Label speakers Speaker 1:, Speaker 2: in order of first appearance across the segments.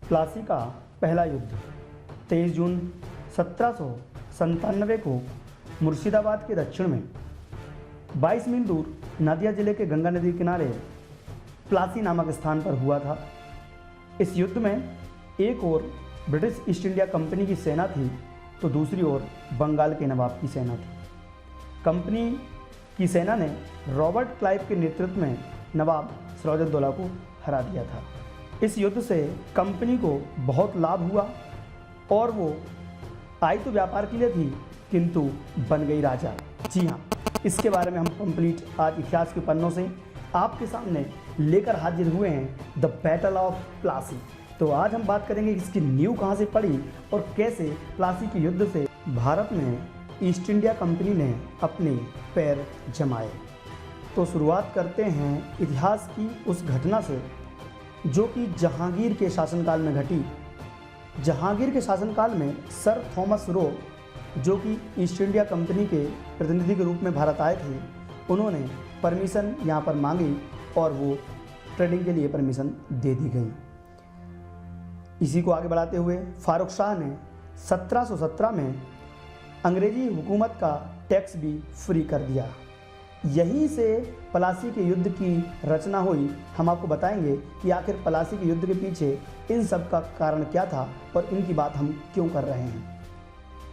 Speaker 1: प्लासी का पहला युद्ध 23 जून 1797 को मुर्शिदाबाद के दक्षिण में 22 मील दूर नादिया जिले के गंगा नदी के किनारे प्लासी नामक स्थान पर हुआ था। इस युद्ध में एक ओर ब्रिटिश ईस्ट इंडिया कंपनी की सेना थी तो दूसरी ओर बंगाल के नवाब की सेना थी। कंपनी की सेना ने रॉबर्ट क्लाइव के नेतृत्व में नवाब सिराजुद्दौला को हरा दिया था। इस युद्ध से कंपनी को बहुत लाभ हुआ और वो आई तो व्यापार के लिए थी किंतु बन गई राजा। जी हाँ, इसके बारे में हम कंप्लीट आज इतिहास के पन्नों से आपके सामने लेकर हाजिर हुए हैं, द बैटल ऑफ प्लासी। तो आज हम बात करेंगे इसकी नींव कहाँ से पड़ी और कैसे प्लासी के युद्ध से भारत में ईस्ट इंडिया कंपनी ने अपने पैर जमाए। तो शुरुआत करते हैं इतिहास की उस घटना से जो कि जहांगीर के शासनकाल में घटी। जहांगीर के शासनकाल में सर थॉमस रो, जो कि ईस्ट इंडिया कंपनी के प्रतिनिधि के रूप में भारत आए थे, उन्होंने परमिशन यहाँ पर मांगी और वो ट्रेडिंग के लिए परमिशन दे दी गई। इसी को आगे बढ़ाते हुए फारूक शाह ने 1717 में अंग्रेजी हुकूमत का टैक्स भी फ्री कर दिया। यहीं से प्लासी के युद्ध की रचना हुई। हम आपको बताएंगे कि आखिर प्लासी के युद्ध के पीछे इन सब का कारण क्या था और इनकी बात हम क्यों कर रहे हैं।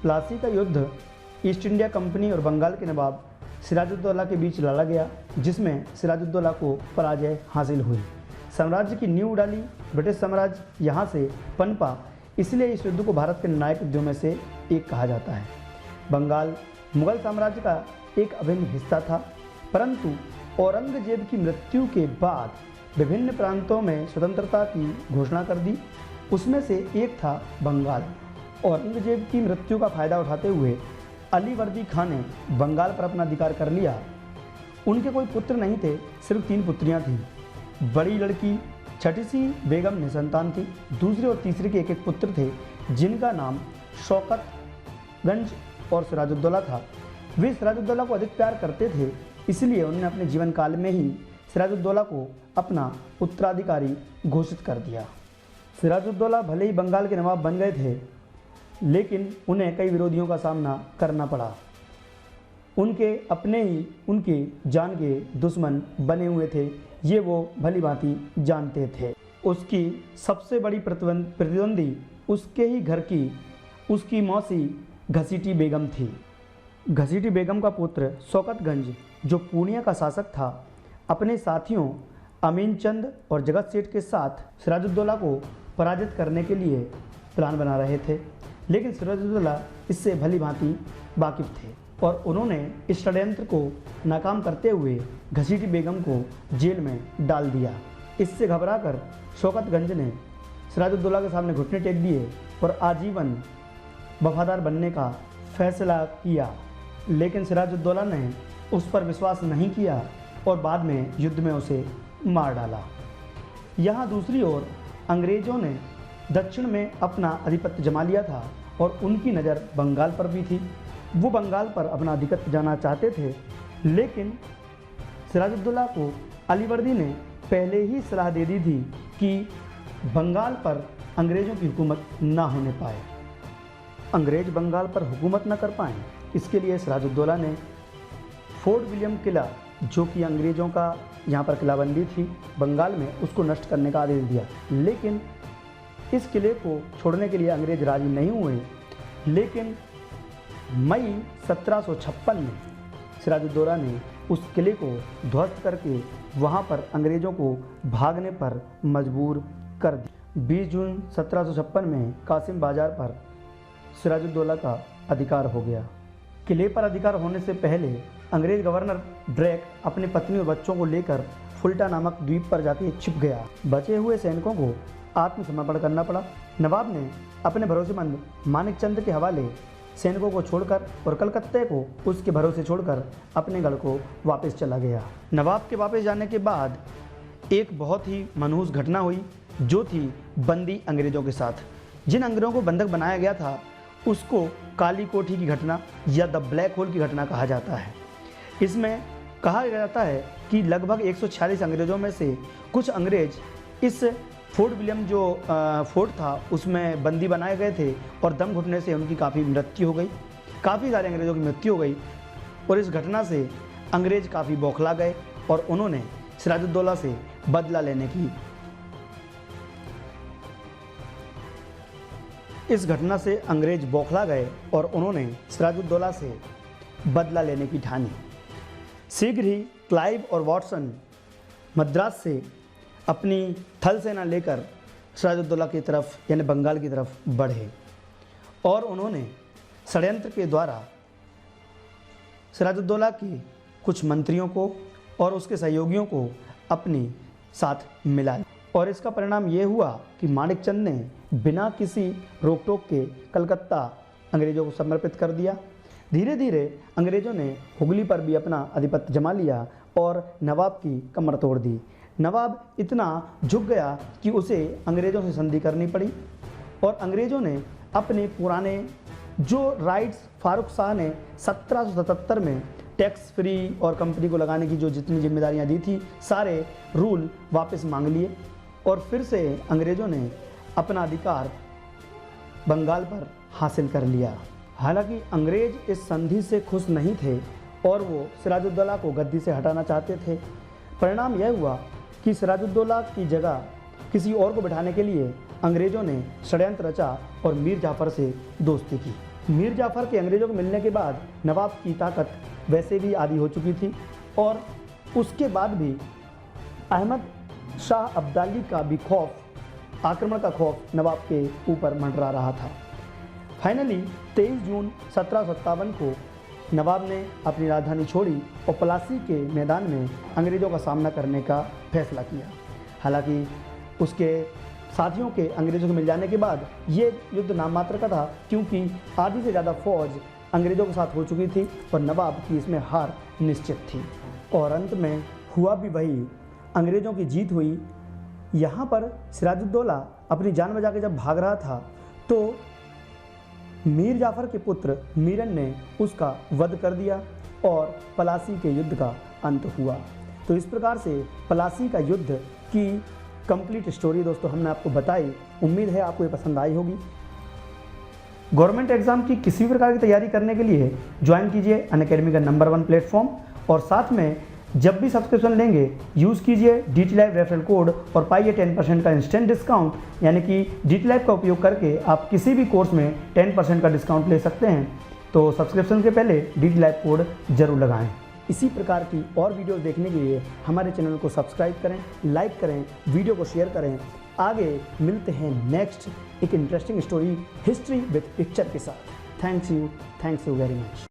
Speaker 1: प्लासी का युद्ध ईस्ट इंडिया कंपनी और बंगाल के नवाब सिराजुद्दौला के बीच लड़ा गया, जिसमें सिराजुद्दौला को पराजय हासिल हुई। साम्राज्य की नींव डाली ब्रिटिश साम्राज्य यहाँ से पनपा, इसलिए इस युद्ध को भारत के निर्णायक युद्धों में से एक कहा जाता है। बंगाल मुगल साम्राज्य का एक अभिन्न हिस्सा था, परंतु औरंगजेब की मृत्यु के बाद विभिन्न प्रांतों में स्वतंत्रता की घोषणा कर दी। उसमें से एक था बंगाल। औरंगजेब की मृत्यु का फायदा उठाते हुए अलीवर्दी खान ने बंगाल पर अपना अधिकार कर लिया। उनके कोई पुत्र नहीं थे, सिर्फ 3 पुत्रियां थीं। बड़ी लड़की छठी सी बेगम निसंतान थी। दूसरे और तीसरे के एक पुत्र थे, जिनका नाम शौकतगंज और सिराजुद्दौला था। वे सिराजुद्दौला को अधिक प्यार करते थे, इसलिए उन्होंने अपने जीवन काल में ही सिराजुद्दौला को अपना उत्तराधिकारी घोषित कर दिया। सिराजुद्दौला भले ही बंगाल के नवाब बन गए थे, लेकिन उन्हें कई विरोधियों का सामना करना पड़ा। उनके अपने ही उनके जान के दुश्मन बने हुए थे, ये वो भली भांति जानते थे। उसकी सबसे बड़ी प्रतिद्वंदी उसके ही घर की उसकी मौसी घसीटी बेगम थी। घसीटी बेगम का पुत्र शौकतगंज, जो पूर्णिया का शासक था, अपने साथियों अमीन चंद और जगत सेठ के साथ सिराजुद्दौला को पराजित करने के लिए प्लान बना रहे थे, लेकिन सिराजुद्दौला इससे भली भांति वाकिफ थे और उन्होंने इस षड्यंत्र को नाकाम करते हुए घसीटी बेगम को जेल में डाल दिया। इससे घबराकर शौकतगंज ने सिराजुद्दौला के सामने घुटने टेक दिए और आजीवन वफादार बनने का फैसला किया, लेकिन सिराजुद्दौला ने उस पर विश्वास नहीं किया और बाद में युद्ध में उसे मार डाला। यहाँ दूसरी ओर अंग्रेज़ों ने दक्षिण में अपना आधिपत्य जमा लिया था और उनकी नज़र बंगाल पर भी थी। वो बंगाल पर अपना आधिपत्य जमाना चाहते थे, लेकिन सिराजुद्दौला को अलीवर्दी ने पहले ही सलाह दे दी थी कि बंगाल पर अंग्रेज़ों की हुकूमत ना होने पाए, अंग्रेज बंगाल पर हुकूमत न कर पाएँ। इसके लिए सिराजुद्दौला ने फोर्ट विलियम किला, जो कि अंग्रेज़ों का यहाँ पर किलाबंदी थी बंगाल में, उसको नष्ट करने का आदेश दिया। लेकिन इस किले को छोड़ने के लिए अंग्रेज राजी नहीं हुए। लेकिन मई 1756 में सिराजुद्दौला ने उस किले को ध्वस्त करके वहाँ पर अंग्रेज़ों को भागने पर मजबूर कर दिया। 20 जून 1756 में कासिम बाजार पर सिराजुद्दौला का अधिकार हो गया। किले पर अधिकार होने से पहले अंग्रेज गवर्नर ड्रेक अपनी पत्नी और बच्चों को लेकर फुल्टा नामक द्वीप पर जाकर छिप गया। बचे हुए सैनिकों को आत्मसमर्पण करना पड़ा। नवाब ने अपने भरोसेमंद मानिक चंद के हवाले सैनिकों को छोड़कर और कलकत्ते को उसके भरोसे छोड़कर अपने गढ़ को वापस चला गया। नवाब के वापस जाने के बाद एक बहुत ही मनहूस घटना हुई, जो थी बंदी अंग्रेज़ों के साथ। जिन अंग्रेज़ों को बंधक बनाया गया था उसको काली कोठी की घटना या द ब्लैक होल की घटना कहा जाता है। इसमें कहा जाता है कि लगभग 146 अंग्रेज़ों में से कुछ अंग्रेज इस फोर्ट विलियम जो फोर्ट था उसमें बंदी बनाए गए थे और दम घुटने से उनकी काफ़ी मृत्यु हो गई, काफ़ी सारे अंग्रेज़ों की मृत्यु हो गई। और इस घटना से अंग्रेज़ काफ़ी बौखला गए और उन्होंने सिराजुद्दौला से बदला लेने की ठानी। शीघ्र ही क्लाइव और वॉटसन मद्रास से अपनी थल सेना लेकर सिराजुद्दौला की तरफ यानी बंगाल की तरफ बढ़े और उन्होंने षड्यंत्र के द्वारा सिराजुद्दौला के कुछ मंत्रियों को और उसके सहयोगियों को अपनी साथ मिलाया। और इसका परिणाम ये हुआ कि माणिकचंद ने बिना किसी रोक टोक के कलकत्ता अंग्रेज़ों को समर्पित कर दिया। धीरे धीरे अंग्रेज़ों ने हुगली पर भी अपना आधिपत्य जमा लिया और नवाब की कमर तोड़ दी। नवाब इतना झुक गया कि उसे अंग्रेज़ों से संधि करनी पड़ी और अंग्रेज़ों ने अपने पुराने जो राइट्स फारूक शाह ने 1777 में टैक्स फ्री और कंपनी को लगाने की जो जितनी जिम्मेदारियां दी थी, सारे रूल वापस मांग लिए और फिर से अंग्रेज़ों ने अपना अधिकार बंगाल पर हासिल कर लिया। हालांकि अंग्रेज इस संधि से खुश नहीं थे और वो सिराजुद्दौला को गद्दी से हटाना चाहते थे। परिणाम यह हुआ कि सिराजुद्दौला की जगह किसी और को बिठाने के लिए अंग्रेज़ों ने षड्यंत्र रचा और मीर जाफ़र से दोस्ती की। मीर जाफ़र के अंग्रेज़ों को मिलने के बाद नवाब की ताकत वैसे भी आधी हो चुकी थी और उसके बाद भी अहमद शाह अब्दाली का भी खौफ, आक्रमण का खौफ नवाब के ऊपर मंडरा रहा था। फाइनली 23 जून 1757 को नवाब ने अपनी राजधानी छोड़ी और पलासी के मैदान में अंग्रेज़ों का सामना करने का फैसला किया। हालांकि उसके साथियों के अंग्रेज़ों के मिल जाने के बाद ये युद्ध नाम मात्र का था, क्योंकि आधी से ज़्यादा फौज अंग्रेज़ों के साथ हो चुकी थी और नवाब की इसमें हार निश्चित थी। और अंत में हुआ भी वही, अंग्रेज़ों की जीत हुई। यहाँ पर सिराजुद्दौला अपनी जान बचा के जब भाग रहा था तो मीर जाफ़र के पुत्र मीरन ने उसका वध कर दिया और पलासी के युद्ध का अंत हुआ। तो इस प्रकार से पलासी का युद्ध की कंप्लीट स्टोरी दोस्तों हमने आपको बताई। उम्मीद है आपको ये पसंद आई होगी। गवर्नमेंट एग्जाम की किसी भी प्रकार की तैयारी करने के लिए ज्वाइन कीजिए अनअकैडमी का नंबर 1 प्लेटफॉर्म और साथ में जब भी सब्सक्रिप्शन लेंगे यूज़ कीजिए DT Live रेफरल कोड और पाइए 10% का इंस्टेंट डिस्काउंट, यानी कि DT Live का उपयोग करके आप किसी भी कोर्स में 10% का डिस्काउंट ले सकते हैं। तो सब्सक्रिप्शन के पहले DT Live कोड जरूर लगाएं। इसी प्रकार की और वीडियोस देखने के लिए हमारे चैनल को सब्सक्राइब करें, लाइक करें, वीडियो को शेयर करें। आगे मिलते हैं नेक्स्ट एक interesting story history with picture के साथ। Thanks you very much.